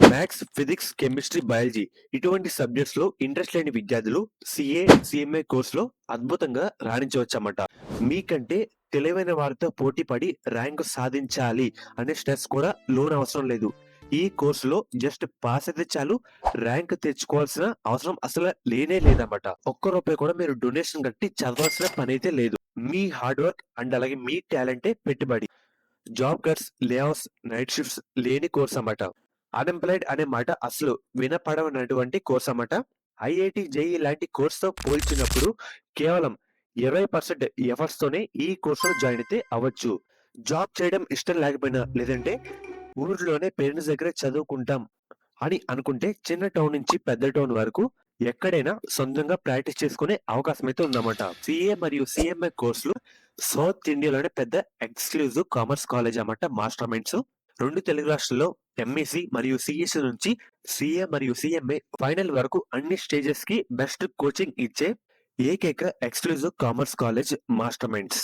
Maths, physics, chemistry, biology ఇటువంటి సబ్జెక్ట్స్‌లో interest లేని విద్యార్థులు సీఏ, సీఎంఏ కోర్స్‌లో అద్భుతంగా రాణించవచ్చన్నమాట. మీకంటే తెలివైన వారితో పోటీ పడి ర్యాంక్ సాధించాలి అనే స్ట్రెస్ కూడా లోనవసరం లేదు. ఈ కోర్సులో జస్ట్ పాస్ అయితే చాలు, ర్యాంక్ తెచ్చుకోవాల్సిన అవసరం అసలు లేనే లేదన్నమాట. ఒక్క రూపాయి కూడా మీరు డొనేషన్ కట్టి చదవాల్సిన పనైతే లేదు. మీ హార్డ్ వర్క్ అండ్ అలాగే మీ టాలెంటే పెట్టుబడి. జాబ్ కట్స్, లే ఆఫ్స్, నైట్ షిఫ్ట్స్ లేని కోర్స్ అన్నమాట. అన్‌ఎంప్లాయిడ్ అనే మాట అసలు వినపడనటువంటి కోర్స్ అన్నమాట. ఐఐటీ, జేఈఈ లాంటి కోర్స్‌తో పోల్చినప్పుడు కేవలం 20% ఎఫర్ట్స్‌తోనే ఈ కోర్స్‌లో జాయిన్ అయితే అవ్వచ్చు. జాబ్ చేయడం ఇష్టం లేకపోయినా, లేదంటే ఊర్లోనే పేరెంట్స్ దగ్గర చదువుకుంటాం అని అనుకుంటే చిన్న టౌన్ నుంచి పెద్ద టౌన్ వరకు ఎక్కడైనా సొంతంగా ప్రాక్టీస్ చేసుకునే అవకాశం అయితే ఉందన్నమాట. సీఏ మరియు సీఎంఏ కోర్సులు సౌత్ ఇండియాలోనే పెద్ద ఎక్స్‌క్లూజివ్ కామర్స్ కాలేజ్ అన్నమాట మాస్టర్ మైండ్స్. 2 తెలుగు రాష్ట్రాల్లో ఎంఈసీ మరియు సీఈసీ నుంచి సీఏ మరియు సీఎంఏ ఫైనల్ వరకు అన్ని స్టేజెస్‌కి బెస్ట్ కోచింగ్ ఇచ్చే ఏకైక exclusive commerce college master minds.